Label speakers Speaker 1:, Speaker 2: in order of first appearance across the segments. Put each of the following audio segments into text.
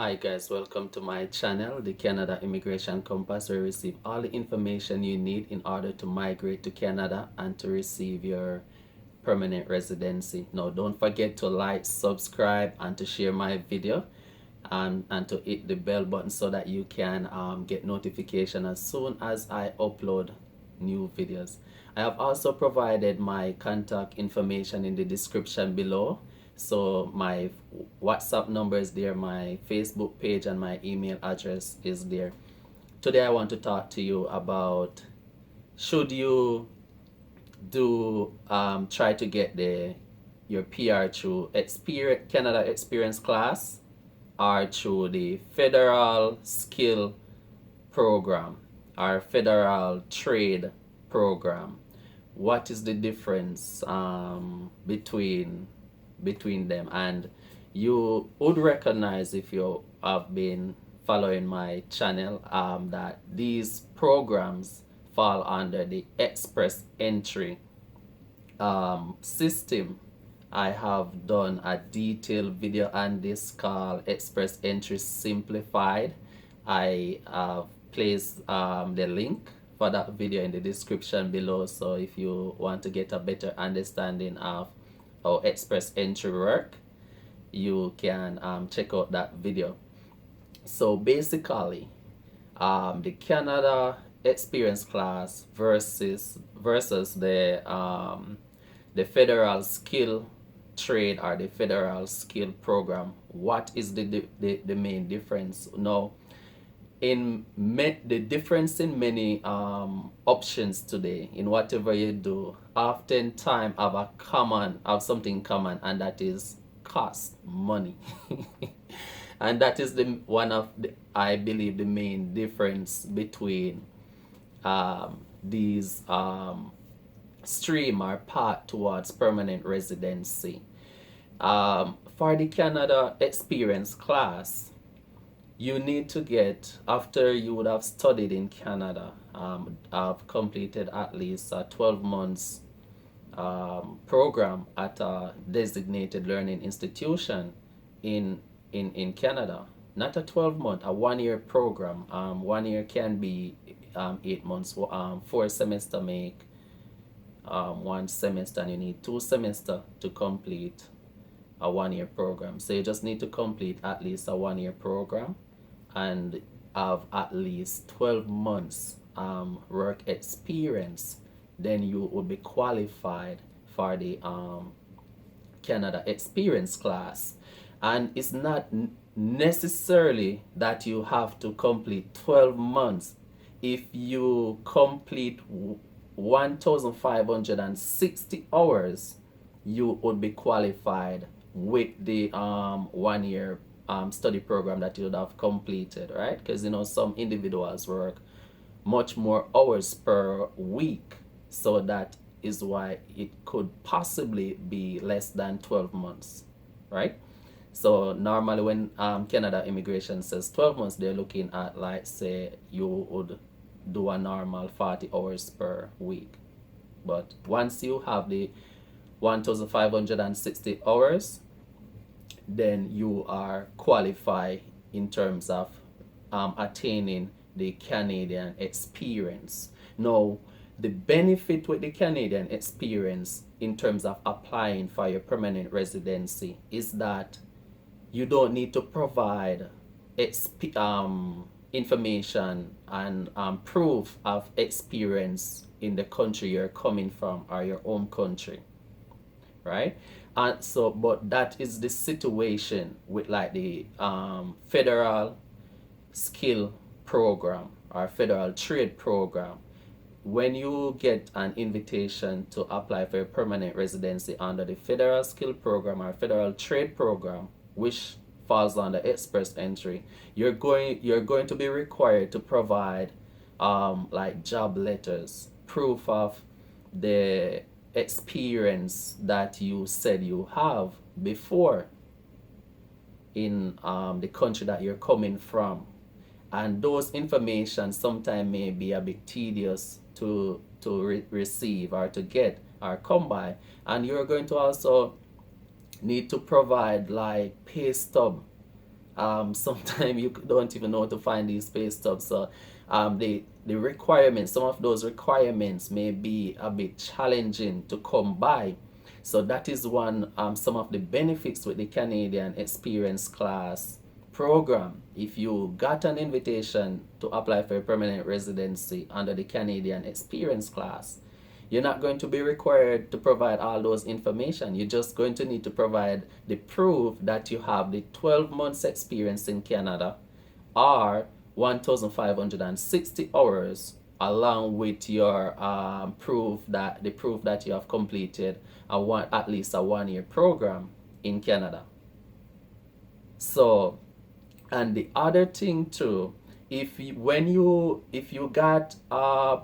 Speaker 1: Hi guys, welcome to my channel, the Canada Immigration Compass, where you receive all the information you need in order to migrate to Canada and to receive your permanent residency. Now don't forget to like, subscribe, and to share my video, and to hit the bell button so that you can get notification as soon as I upload new videos. I have also provided my contact information in the description below. So my WhatsApp number is there, my Facebook page, and my email address is there. Today I want to talk to you about, should you try to get your PR through Canada Experience class or through the Federal Skill Program or Federal Trade Program. What is the difference between them? And you would recognize, if you have been following my channel, that these programs fall under the express entry system. I have done a detailed video on this called Express Entry Simplified. I have placed the link for that video in the description below, so if you want to get a better understanding of how express entry work, you can check out that video. So basically, the Canada Experience class versus the Federal Skill Trade or the Federal Skill Program. What is the main difference? Now, the difference in many options today, in whatever you do, oftentimes have something common, and that is cost, money. And that is I believe, the main difference between these stream or path towards permanent residency. For the Canada Experience class, you need to get, after you would have studied in Canada, have completed at least a 12 months program at a designated learning institution in Canada. Not a 12-month, a 1-year program. 1 year can be 8 months. 4 semester make 1 semester, and you need 2 semester to complete a 1-year program. So you just need to complete at least a 1-year program and have at least 12 months work experience. Then you will be qualified for the Canada Experience class. And it's not necessarily that you have to complete 12 months. If you complete 1,560 hours, you would be qualified with the 1-year study program that you would have completed, right? Because some individuals work much more hours per week, so that is why it could possibly be less than 12 months, right? So normally when Canada Immigration says 12 months, they're looking at, like, say you would do a normal 40 hours per week. But once you have the 1,560 hours, then you are qualified in terms of attaining the Canadian experience. Now, the benefit with the Canadian experience in terms of applying for your permanent residency is that you don't need to provide information and proof of experience in the country you're coming from or your home country, right? And so, but that is the situation with, like, the Federal Skill Program or Federal Trade Program. When you get an invitation to apply for a permanent residency under the Federal Skill Program or Federal Trade Program, which falls under express entry, you're going to be required to provide like job letters, proof of the experience that you said you have before in the country that you're coming from. And those information sometimes may be a bit tedious to receive or to get or come by. And you're going to also need to provide, like, pay stub sometimes you don't even know how to find these pay stubs. So the requirements, some of those requirements may be a bit challenging to come by. So that is one some of the benefits with the Canadian Experience Class program. If you got an invitation to apply for a permanent residency under the Canadian Experience Class, you're not going to be required to provide all those information. You're just going to need to provide the proof that you have the 12 months experience in Canada or 1,560 hours, along with your proof that you have completed at least a 1 year program in Canada. So, and the other thing too, if you got a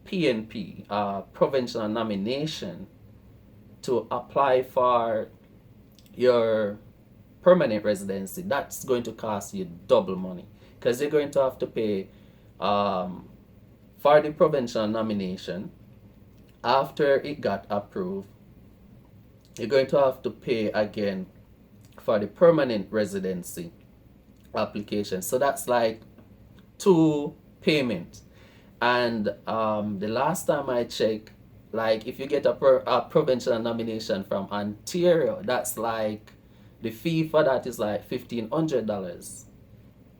Speaker 1: PNP, provincial nomination, to apply for your permanent residency, that's going to cost you double money, because you're going to have to pay for the provincial nomination. After it got approved, you're going to have to pay again for the permanent residency application. So that's like two payments. And the last time I checked, like if you get a provincial nomination from Ontario, that's like the fee for that is like $1,500.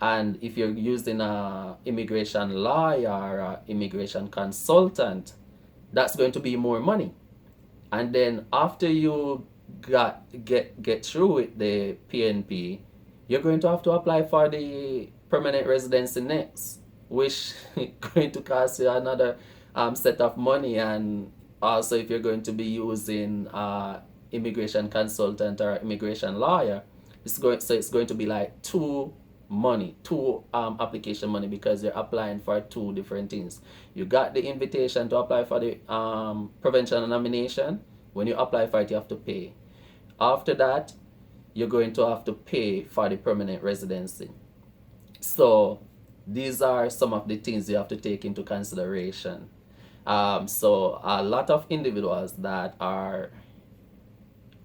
Speaker 1: And if you're using a immigration lawyer or a immigration consultant, that's going to be more money. And then after you get through with the PNP, you're going to have to apply for the permanent residency next, which is going to cost you another set of money. And also, if you're going to be using immigration consultant or immigration lawyer, it's going to be like two application money, because you're applying for two different things. You got the invitation to apply for the provincial nomination. When you apply for it, you have to pay. After that, you're going to have to pay for the permanent residency. So these are some of the things you have to take into consideration. So a lot of individuals that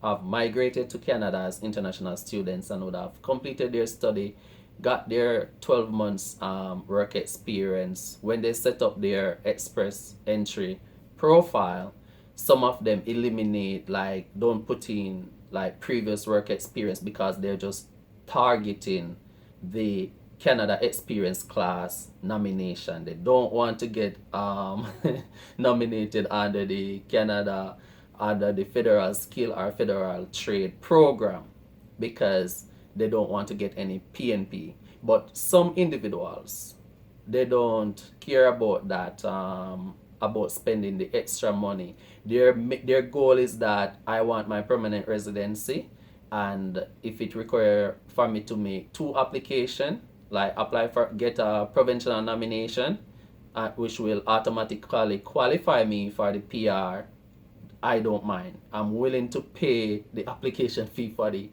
Speaker 1: have migrated to Canada as international students and would have completed their study, got their 12 months work experience, when they set up their express entry profile, some of them eliminate, like don't put in like previous work experience, because they're just targeting the Canada Experience Class nomination. They don't want to get nominated under the Federal Skill or Federal Trade Program, because they don't want to get any PNP. But some individuals, they don't care about that, about spending the extra money. Their goal is that I want my permanent residency, and if it require for me to make two application, like get a provincial nomination, which will automatically qualify me for the PR, I don't mind. I'm willing to pay the application fee for the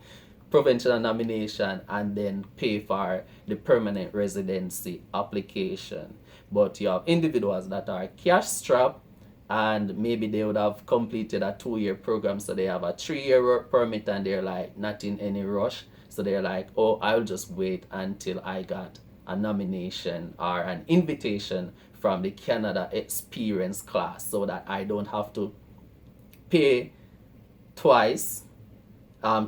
Speaker 1: provincial nomination and then pay for the permanent residency application. But you have individuals that are cash strapped, and maybe they would have completed a 2 year program, so they have a 3 year work permit and they're like not in any rush. So they're like, oh, I'll just wait until I got a nomination or an invitation from the Canada Experience Class, so that I don't have to pay twice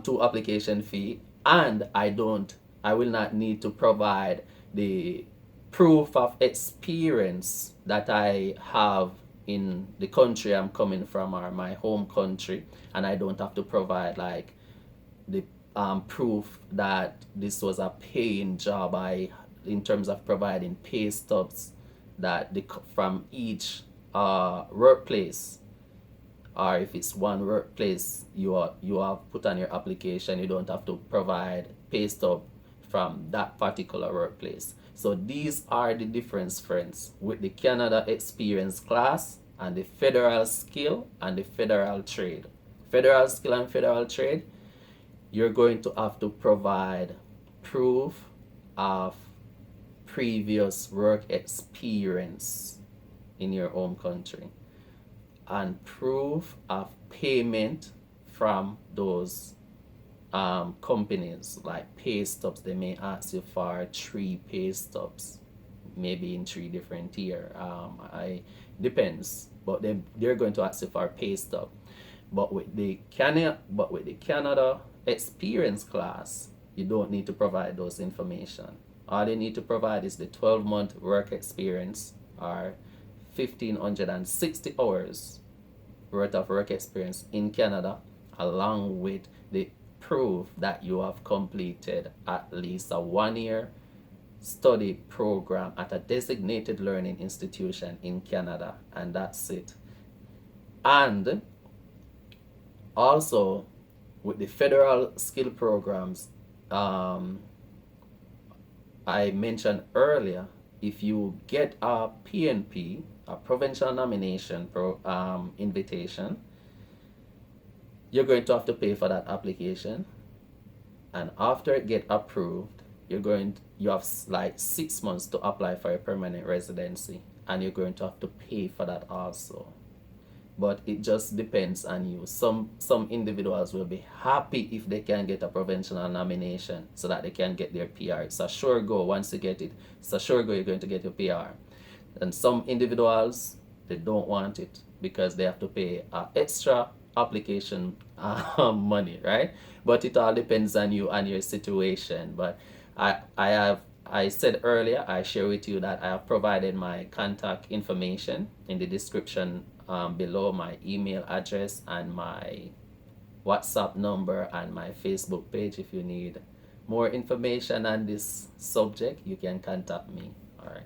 Speaker 1: two application fee, and I will not need to provide the proof of experience that I have in the country I'm coming from, or my home country, and I don't have to provide like the proof that this was a paying job, in terms of providing pay stubs that from each workplace. Or if it's one workplace you have put on your application, you don't have to provide pay stub from that particular workplace. So these are the difference, friends, with the Canada Experience Class and the Federal Skill and the Federal Trade. Federal Skill and Federal Trade, you're going to have to provide proof of previous work experience in your home country and proof of payment from those companies like pay stubs, they may ask you for 3 pay stubs, maybe in 3 different tier. I depends, but they're going to ask you for a pay stub. But with the Canada experience class, you don't need to provide those information. All you need to provide is the 12-month work experience, or 1,560 hours worth of work experience in Canada, along with the proof that you have completed at least a 1 year study program at a designated learning institution in Canada, and that's it. And also, with the federal skill programs, I mentioned earlier, if you get a PNP, a provincial nomination invitation, you're going to have to pay for that application, and after it get approved, you have like 6 months to apply for a permanent residency, and you're going to have to pay for that also. But it just depends on you. Some individuals will be happy if they can get a provincial nomination so that they can get their PR. It's a sure go. Once you get it, it's a sure go, you're going to get your PR. And some individuals, they don't want it because they have to pay extra application money, right? But it all depends on you and your situation. But I said earlier, I share with you that I have provided my contact information in the description below, my email address and my WhatsApp number and my Facebook page. If you need more information on this subject, you can contact me. All right.